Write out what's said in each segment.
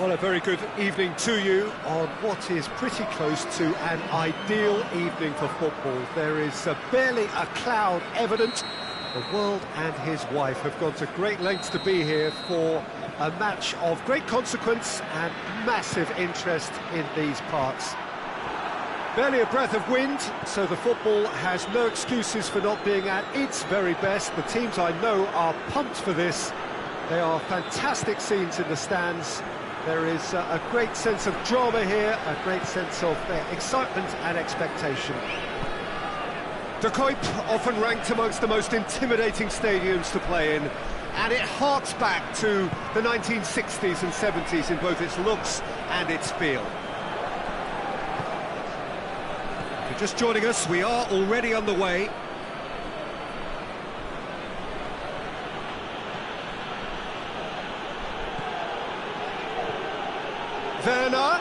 Well, a very good evening to you on what is pretty close to an ideal evening for football. There is barely a cloud evident. The world and his wife have gone to great lengths to be here for a match of great consequence and massive interest in these parts. Barely a breath of wind, so the football has no excuses for not being at its very best. The teams I know are pumped for this. They are fantastic scenes in the stands. There is a great sense of drama here, a great sense of excitement and expectation. De Kuip, often ranked amongst the most intimidating stadiums to play in, and it harks back to the 1960s and 70s in both its looks and its feel. If you're just joining us, we are already underway. Werner,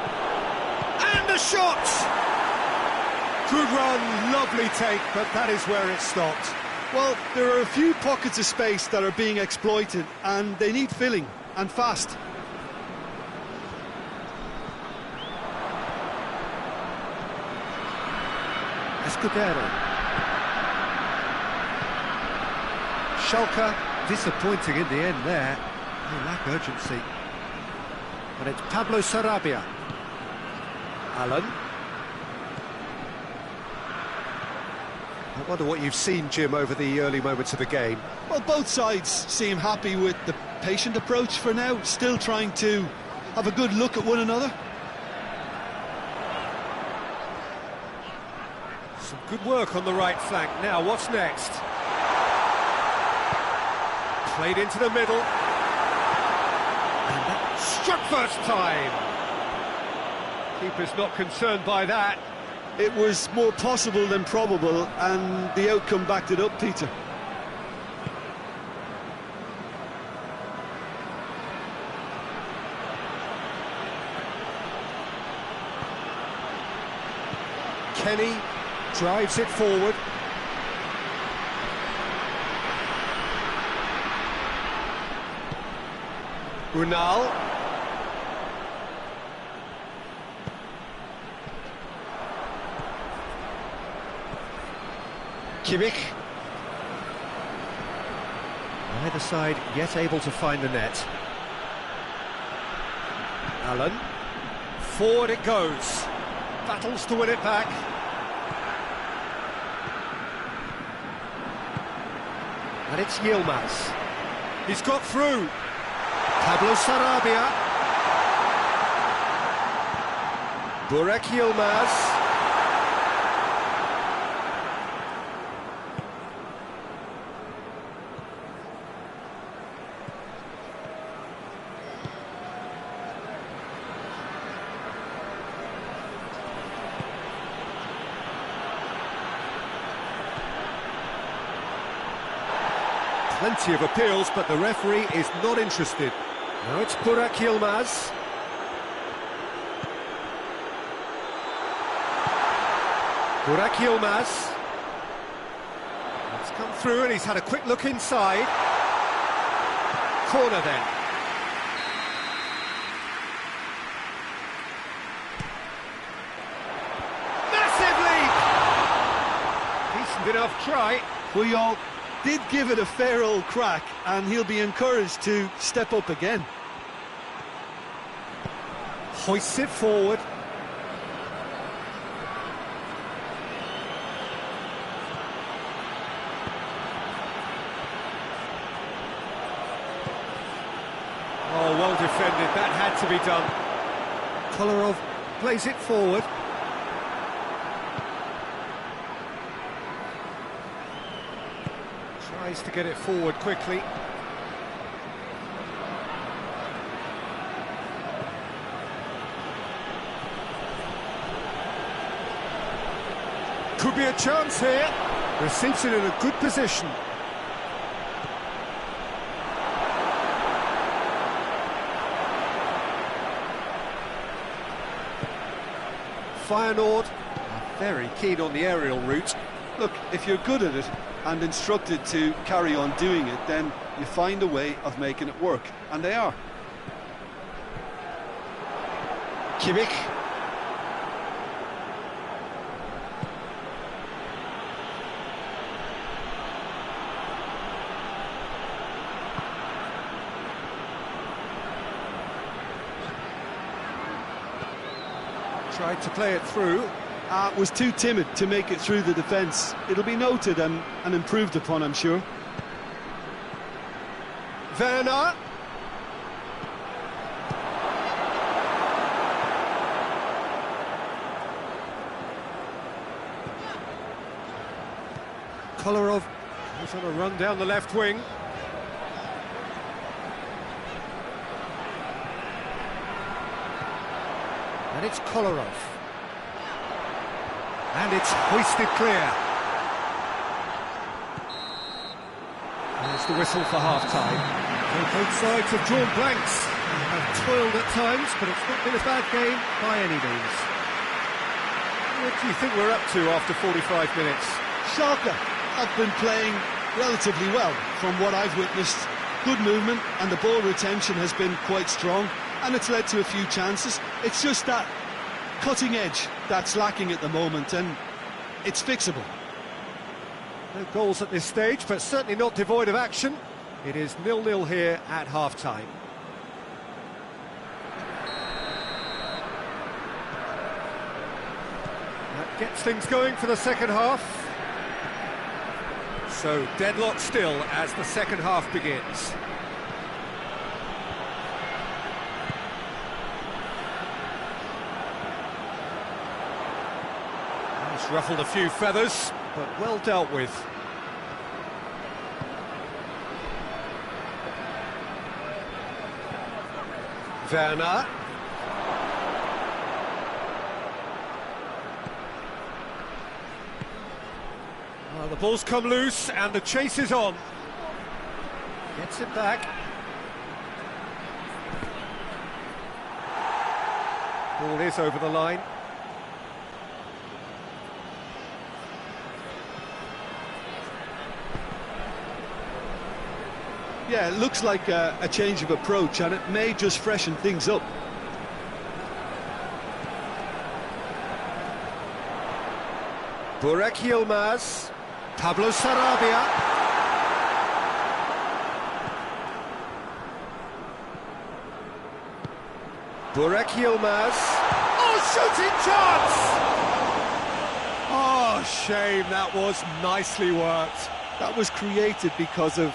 and the shot! Good run, lovely take, but that is where it stopped. Well, there are a few pockets of space that are being exploited, and they need filling, and fast. Escudero. Schalke, disappointing in the end there. They lack urgency. And it's Pablo Sarabia. Allen. I wonder what you've seen, Jim, over the early moments of the game. Well, both sides seem happy with the patient approach for now, still trying to have a good look at one another. Some good work on the right flank. Now, what's next? Played into the middle. And that struck first time. Keeper's not concerned by that. It was more possible than probable, and the outcome backed it up, Peter. Kenny drives it forward. Brunal. Kimmich. Neither side yet able to find the net. Allen. Forward it goes. Battles to win it back. And it's Yilmaz. He's got through. Pablo Sarabia. Burak Yilmaz. Plenty of appeals, but the referee is not interested. Now it's Burak Yilmaz. Burak Yilmaz. It's come through and he's had a quick look inside. Corner then. Massive leap! Decent enough try. Puyol did give it a fair old crack, and he'll be encouraged to step up again. Hoists it forward. Oh, well defended, that had to be done. Kolarov plays it forward. Tries to get it forward quickly. Could be a chance here. Receives it in a good position. Feyenoord are very keen on the aerial route. Look, if you're good at it and instructed to carry on doing it, then you find a way of making it work, and they are. Kimmich. Tried to play it through. Was too timid to make it through the defence. It'll be noted and improved upon, I'm sure. Werner. Kolarov is on a run down the left wing. And it's Kolarov. And it's hoisted clear. There's the whistle for half-time. Well, both sides have drawn blanks and have toiled at times, but it's not been a bad game by any means. What do you think we're up to after 45 minutes? Schalke have been playing relatively well from what I've witnessed. Good movement and the ball retention has been quite strong, and it's led to a few chances. It's just that cutting edge that's lacking at the moment, and it's fixable. No goals at this stage, but certainly not devoid of action. It is 0-0 here at half-time. That gets things going for the second half. So, deadlock still as the second half begins. It's ruffled a few feathers, but well dealt with. Werner. Well, the ball's come loose and the chase is on. Gets it back. Ball is over the line. Yeah, it looks like a change of approach, and it may just freshen things up. Burak Yilmaz, Pablo Sarabia. Burak Yilmaz. Oh, shooting chance! Oh, shame, that was nicely worked. That was created because of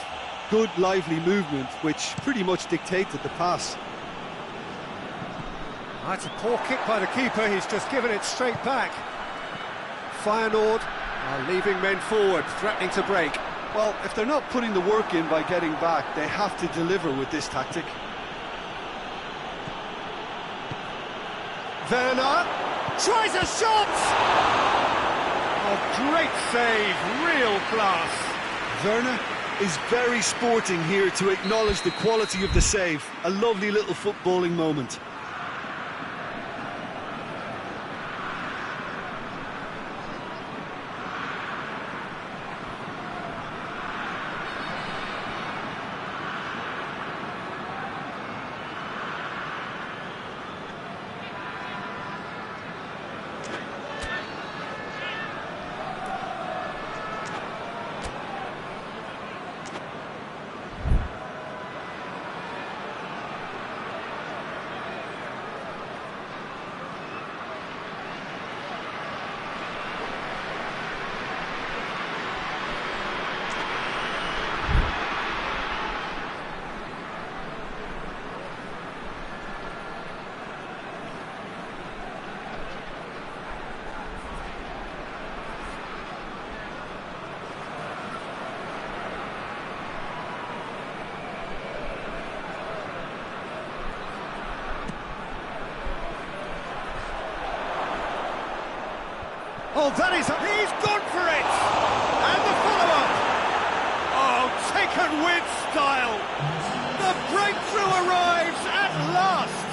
good, lively movement, which pretty much dictated the pass. That's a poor kick by the keeper, he's just given it straight back. Feyenoord are leaving men forward, threatening to break. Well, if they're not putting the work in by getting back, they have to deliver with this tactic. Werner tries a shot! Oh, great save, real class. Werner is very sporting here to acknowledge the quality of the save. A lovely little footballing moment. Oh, that is... He's gone for it! And the follow-up! Oh, taken with style! The breakthrough arrives at last!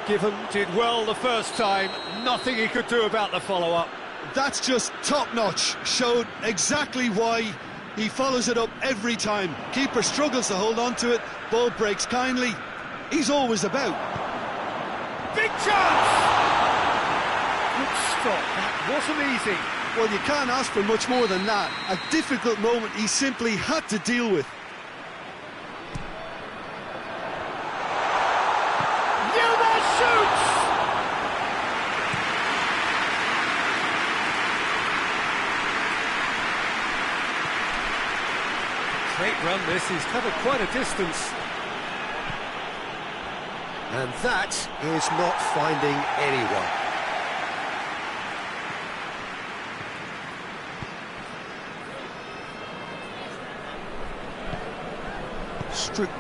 Given did well the first time, nothing he could do about the follow-up. That's just top-notch. Showed exactly why he follows it up every time. Keeper struggles to hold on to it, ball breaks kindly. He's always about. big chance! Good stop, that wasn't easy. Well, you can't ask for much more than that. A difficult moment he simply had to deal with. Yilmaz shoots! Great run this, he's covered quite a distance. And that is not finding anyone. Strickland.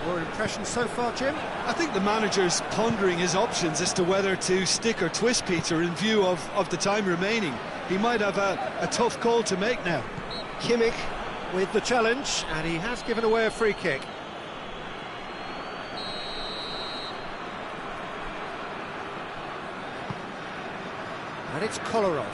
Your impression so far, Jim? I think the manager's pondering his options as to whether to stick or twist Peter in view of the time remaining. He might have a tough call to make now. Kimmich with the challenge, and he has given away a free kick. And it's Kolarov.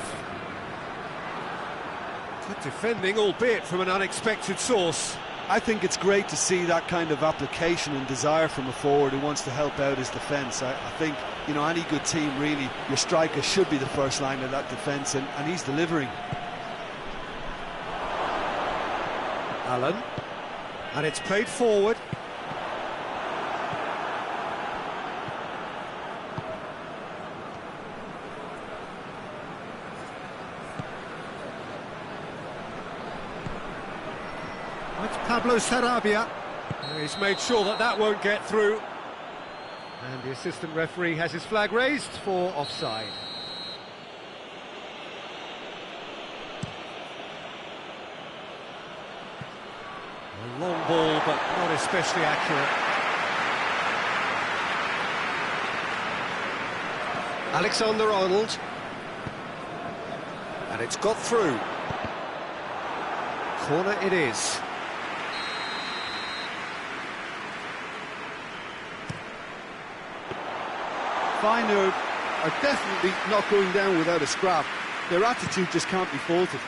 Good defending, albeit from an unexpected source. I think it's great to see that kind of application and desire from a forward who wants to help out his defence. I think, you know, any good team, really, your striker should be the first line of that defence, and he's delivering. Allen, and it's played forward. It's Pablo Sarabia. He's made sure that that won't get through. And the assistant referee has his flag raised for offside. A long ball, but not especially accurate. Alexander-Arnold. And it's got through. Corner it is. Feyenoord are definitely not going down without a scrap. Their attitude just can't be faulted.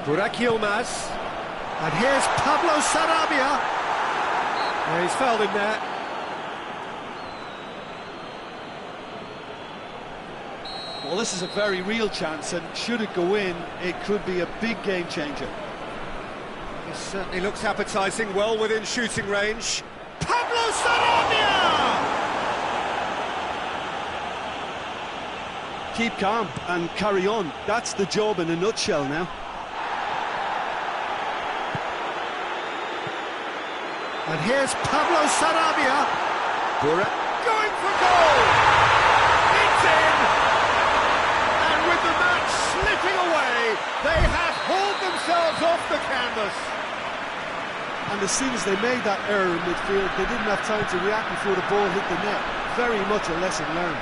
Burak Yilmaz. And here's Pablo Sarabia. And he's fouled him there. Well, this is a very real chance, and should it go in, it could be a big game changer. It certainly looks appetising, well within shooting range. Pablo Sarabia! Keep calm and carry on. That's the job in a nutshell now. And here's Pablo Sarabia. Burak going for goal! It's in! And with the match slipping away, they have hauled themselves off the canvas. And as soon as they made that error in midfield, they didn't have time to react before the ball hit the net. Very much a lesson learned.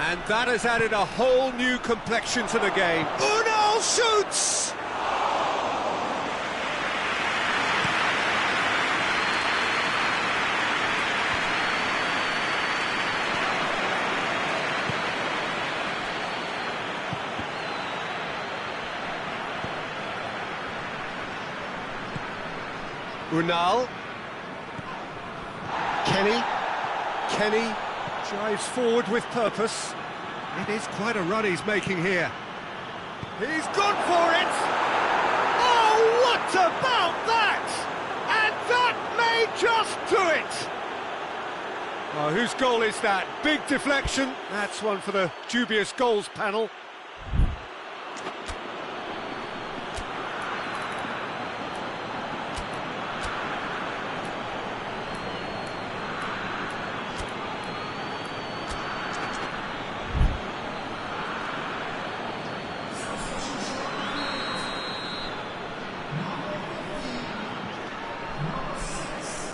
And that has added a whole new complexion to the game. Unal shoots! Unal. Kenny drives forward with purpose. It is quite a run he's making here. He's gone for it! Oh, what about that? And that may just do it! Oh, whose goal is that? Big deflection. That's one for the dubious goals panel.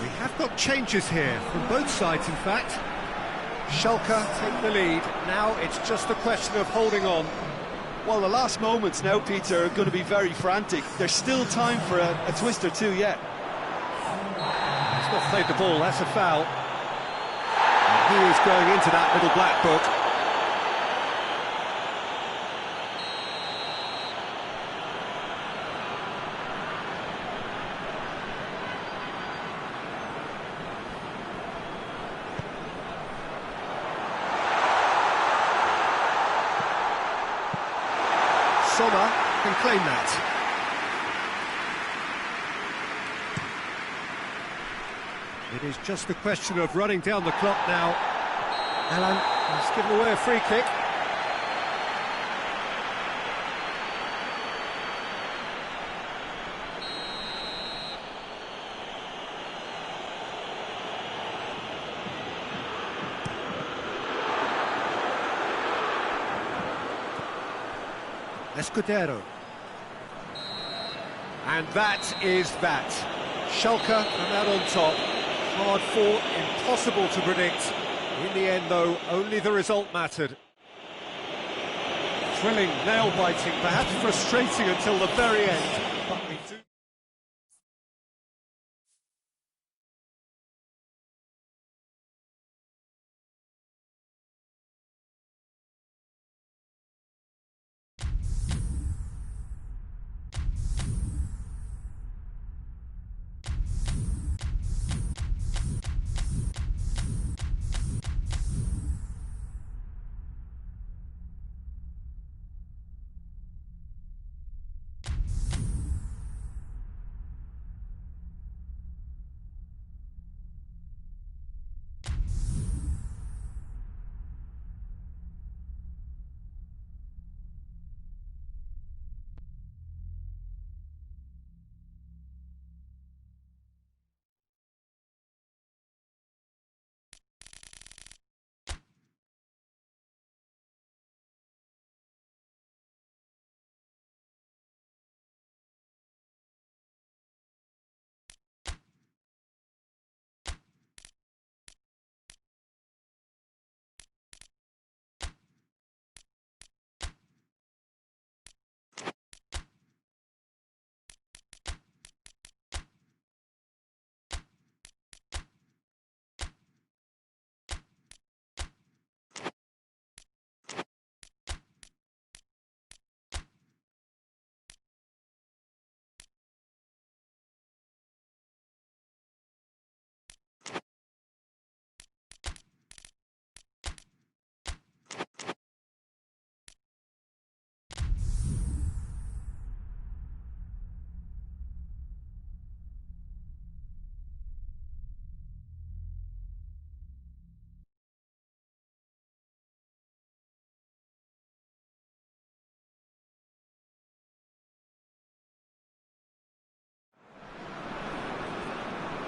We have got changes here, from both sides in fact. Schalke take the lead, now it's just a question of holding on. Well, the last moments now, Peter, are going to be very frantic. There's still time for a twist or two yet. He's not played the ball, that's a foul. And he is going into that little black book. Sommer can claim that. It is just a question of running down the clock now. Alan has given away a free kick. Escudero. And that is that. Schalke come out on top. Hard fought, impossible to predict. In the end, though, only the result mattered. Thrilling, nail-biting, perhaps frustrating until the very end. But we do...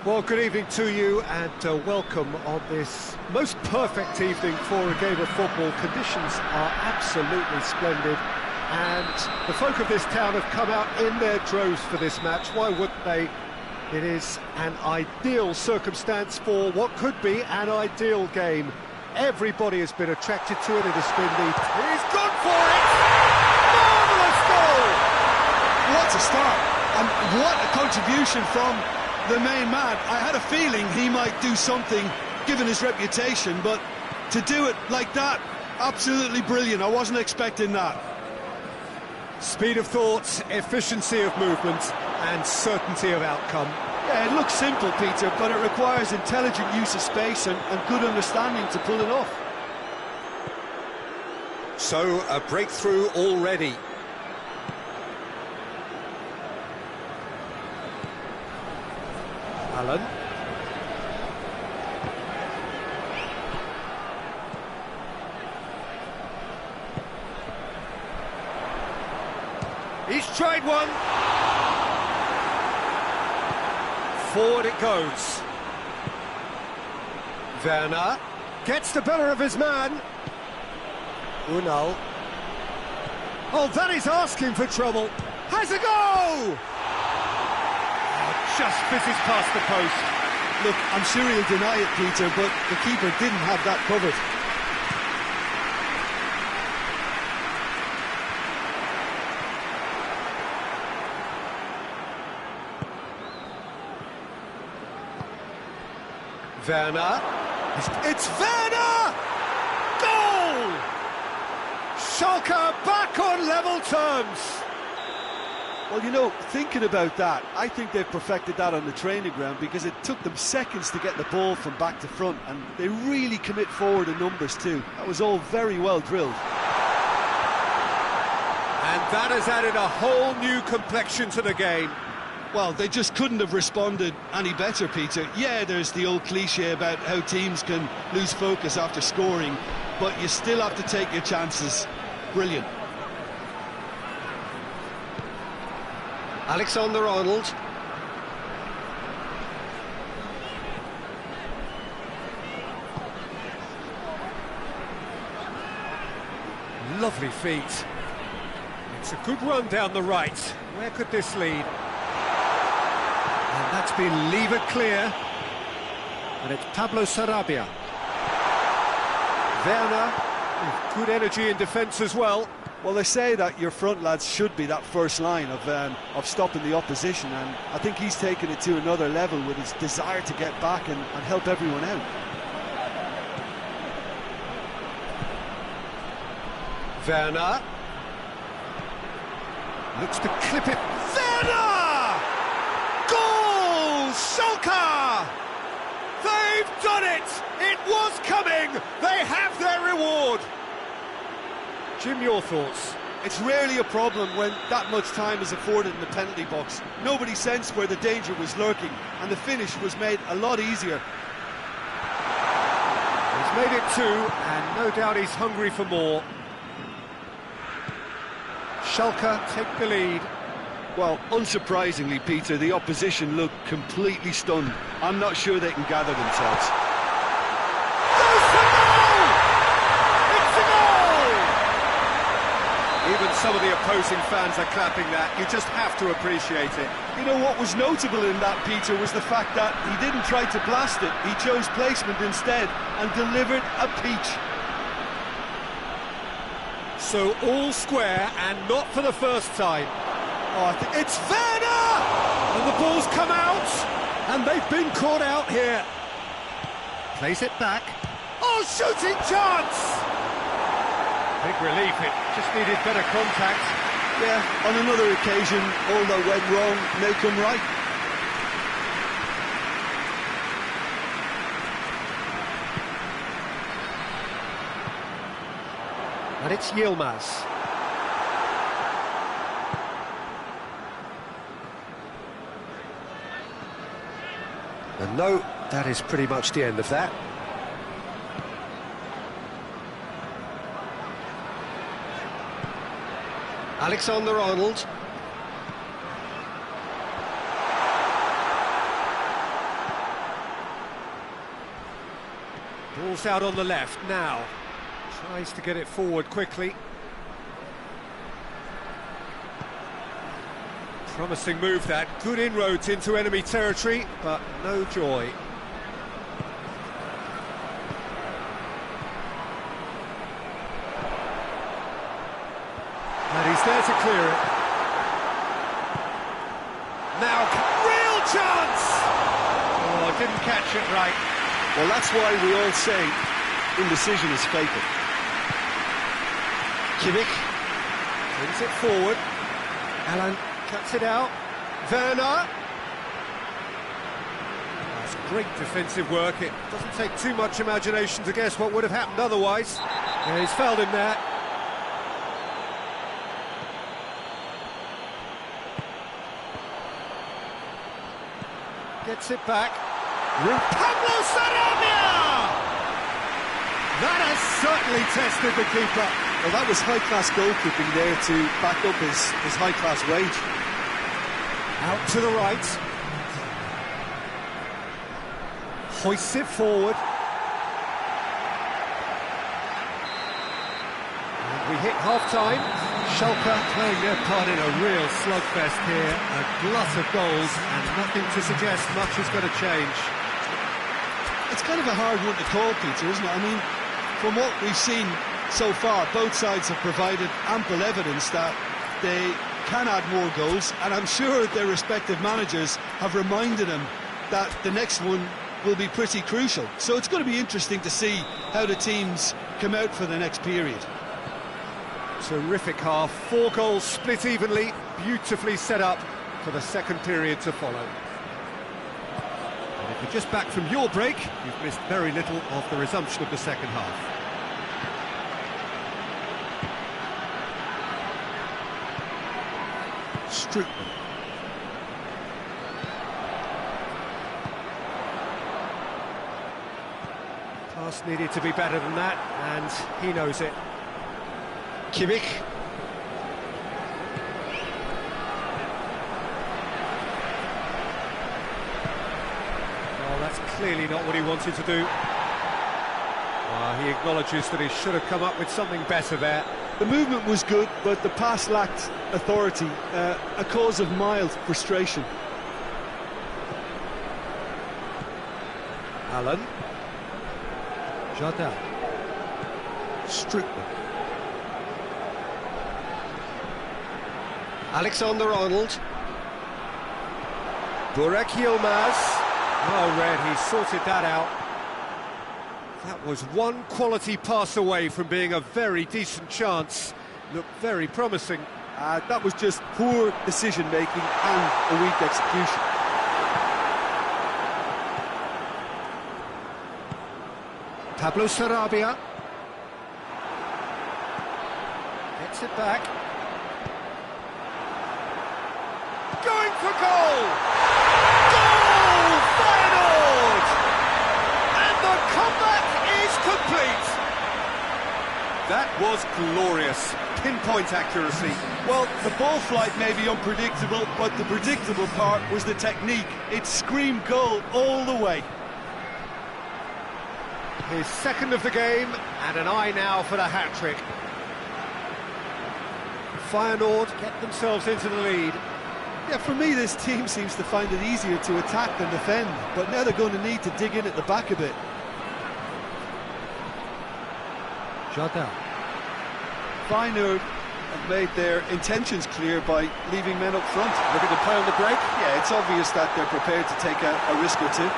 Well, good evening to you and welcome on this most perfect evening for a game of football. Conditions are absolutely splendid and the folk of this town have come out in their droves for this match. Why wouldn't they? It is an ideal circumstance for what could be an ideal game. Everybody has been attracted to it. It has been He's gone for it! Marvellous goal! What a start, and what a contribution from the main man. I had a feeling he might do something, given his reputation, but to do it like that, absolutely brilliant. I wasn't expecting that. Speed of thought, efficiency of movement, and certainty of outcome. Yeah, it looks simple, Peter, but it requires intelligent use of space and good understanding to pull it off. So, a breakthrough already. Allen. He's tried one. Forward it goes. Werner gets the better of his man. Unal. Oh, that is asking for trouble. Has a go! Just fizzes past the post. Look, I'm sure he'll deny it, Peter, but the keeper didn't have that covered. Werner. It's Werner! Goal! Schalke back on level terms. Well, you know, thinking about that, I think they've perfected that on the training ground because it took them seconds to get the ball from back to front, and they really commit forward in numbers too. That was all very well drilled. And that has added a whole new complexion to the game. Well, they just couldn't have responded any better, Peter. Yeah, there's the old cliche about how teams can lose focus after scoring, but you still have to take your chances. Brilliant. Alexander-Arnold. Lovely feet. It's a good run down the right. Where could this lead? And that's been levered clear. And it's Pablo Sarabia. Werner, with good energy in defence as well. Well, they say that your front lads should be that first line of stopping the opposition, and I think he's taken it to another level with his desire to get back and help everyone out. Werner looks to clip it. Werner! Goal! Schalke! They've done it! It was coming! They have their reward! Jim, your thoughts? It's rarely a problem when that much time is afforded in the penalty box. Nobody sensed where the danger was lurking, and the finish was made a lot easier. He's made it 2, and no doubt he's hungry for more. Schalke take the lead. Well, unsurprisingly, Peter, the opposition look completely stunned. I'm not sure they can gather themselves. Goes for goal! It's a goal! Even some of the opposing fans are clapping that. You just have to appreciate it. You know what was notable in that, Peter, was the fact that he didn't try to blast it. He chose placement instead and delivered a peach. So all square, and not for the first time. Oh, I think it's Werner! And the ball's come out, and they've been caught out here. Plays it back. Oh, shooting chance! Big relief, it just needed better contact. Yeah, on another occasion, all that went wrong may come right. And it's Yilmaz. And no, that is pretty much the end of that. Alexander-Arnold. Ball's out on the left now. Tries to get it forward quickly. Promising move that. Good inroads into enemy territory, but no joy. And he's there to clear it. Now, real chance! Oh, didn't catch it right. Well, that's why we all say indecision is fatal. Kimmich brings it forward. Alan cuts it out. Werner. That's great defensive work. It doesn't take too much imagination to guess what would have happened otherwise. Yeah, he's fouled him there. Gets it back. Pablo Sarabia! That has certainly tested the keeper. Well, that was high-class goalkeeping there to back up his high-class wage. Out to the right. Hoists it forward. And we hit half-time. Schalke playing their part in a real slugfest here. A glut of goals and nothing to suggest much is going to change. It's kind of a hard one to call, Peter, isn't it? I mean, from what we've seen so far, both sides have provided ample evidence that they can add more goals, and I'm sure their respective managers have reminded them that the next one will be pretty crucial. So it's going to be interesting to see how the teams come out for the next period. Terrific half, 4 goals split evenly, beautifully set up for the second period to follow. And if you're just back from your break, you've missed very little of the resumption of the second half. Pass needed to be better than that, and he knows it. Kimmich. Well, that's clearly not what he wanted to do. He acknowledges that he should have come up with something better there. The movement was good, but the pass lacked authority, a cause of mild frustration. Allen. Jardel. Strickland. Alexander-Arnold. Burak Yilmaz. Oh, Red, he sorted that out. That was one quality pass away from being a very decent chance. Looked very promising. That was just poor decision-making and a weak execution. Pablo Sarabia. Gets it back. Going for goal! Goal! Feyenoord! And the comeback is complete! That was glorious. Pinpoint accuracy. Well, the ball flight may be unpredictable, but the predictable part was the technique. It screamed goal all the way. His second of the game, and an eye now for the hat-trick. Feyenoord get themselves into the lead. Yeah, for me, this team seems to find it easier to attack than defend, but now they're going to need to dig in at the back a bit. Jardel. Feyenoord have made their intentions clear by leaving men up front. Looking to play on the break? Yeah, it's obvious that they're prepared to take a risk or two.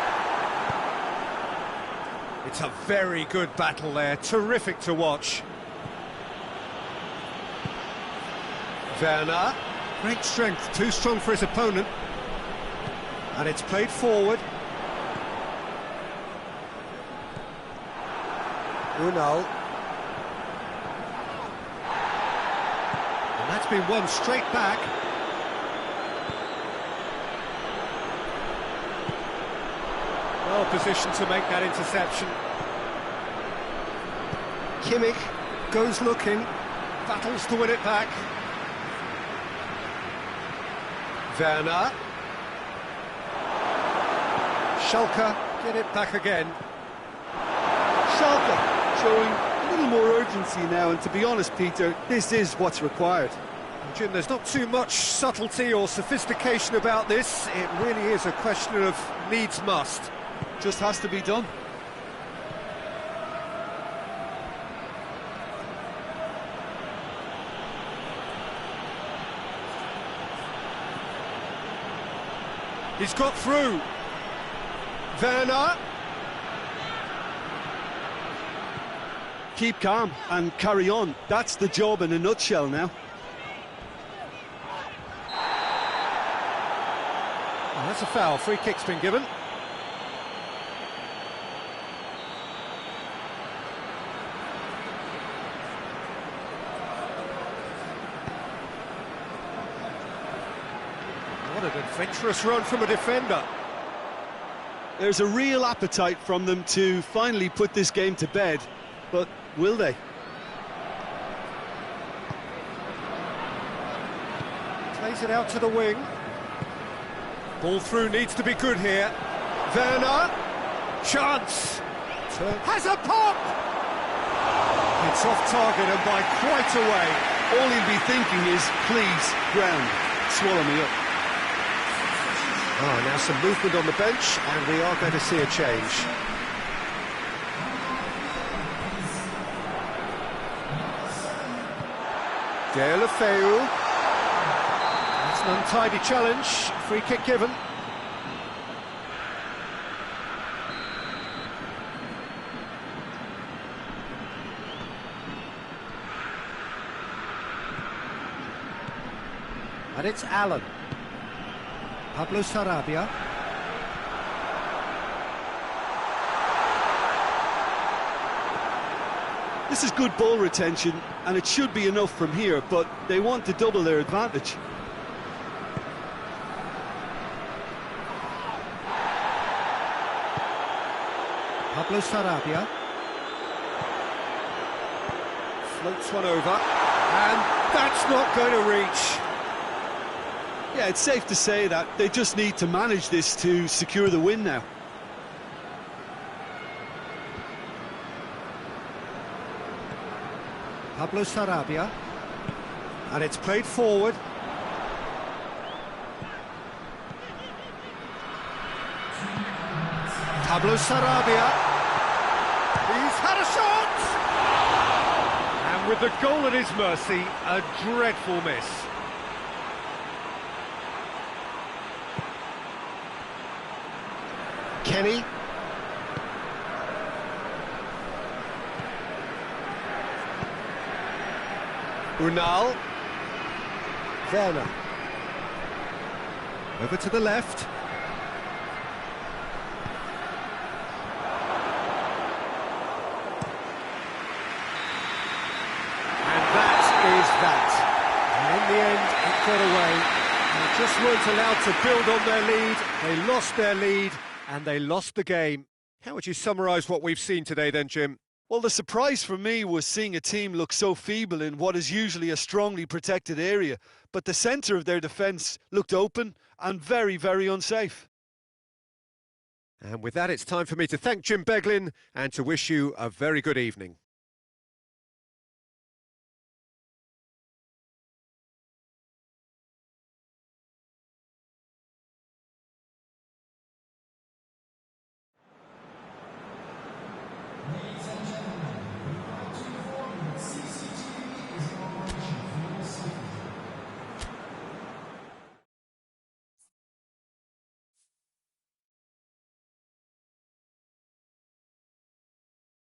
It's a very good battle there, terrific to watch. Werner, great strength, too strong for his opponent. And it's played forward. Unal. And that's been won straight back. Well positioned to make that interception. Kimmich goes looking, battles to win it back. Werner. Schalke get it back again. Schalke showing a little more urgency now, and to be honest, Peter, this is what's required. Jim, there's not too much subtlety or sophistication about this. It really is a question of needs must. Just has to be done. He's got through. Werner. Keep calm and carry on. That's the job in a nutshell now. Oh, that's a foul. Free kick's been given. What an adventurous run from a defender. There's a real appetite from them to finally put this game to bed, but will they? Plays it out to the wing. Ball through needs to be good here. Werner. Chance. Has a pop! It's off target and by quite a way. All he'll be thinking is, please, ground, swallow me up. Oh, now some movement on the bench, and we are going to see a change. Deulofeu. That's an untidy challenge. Free kick given. And it's Allen. Pablo Sarabia. This is good ball retention, and it should be enough from here, but they want to double their advantage. Pablo Sarabia. Floats one over, and that's not going to reach. Yeah, it's safe to say that they just need to manage this to secure the win now. Pablo Sarabia. And it's played forward. Pablo Sarabia. He's had a shot! And with the goal at his mercy, a dreadful miss. Kenny. Unal. Werner. Over to the left. And that is that. And in the end, it got away. They just weren't allowed to build on their lead. They lost their lead, and they lost the game. How would you summarise what we've seen today then, Jim? Well, the surprise for me was seeing a team look so feeble in what is usually a strongly protected area, but the centre of their defence looked open and very, very unsafe. And with that, it's time for me to thank Jim Beglin and to wish you a very good evening.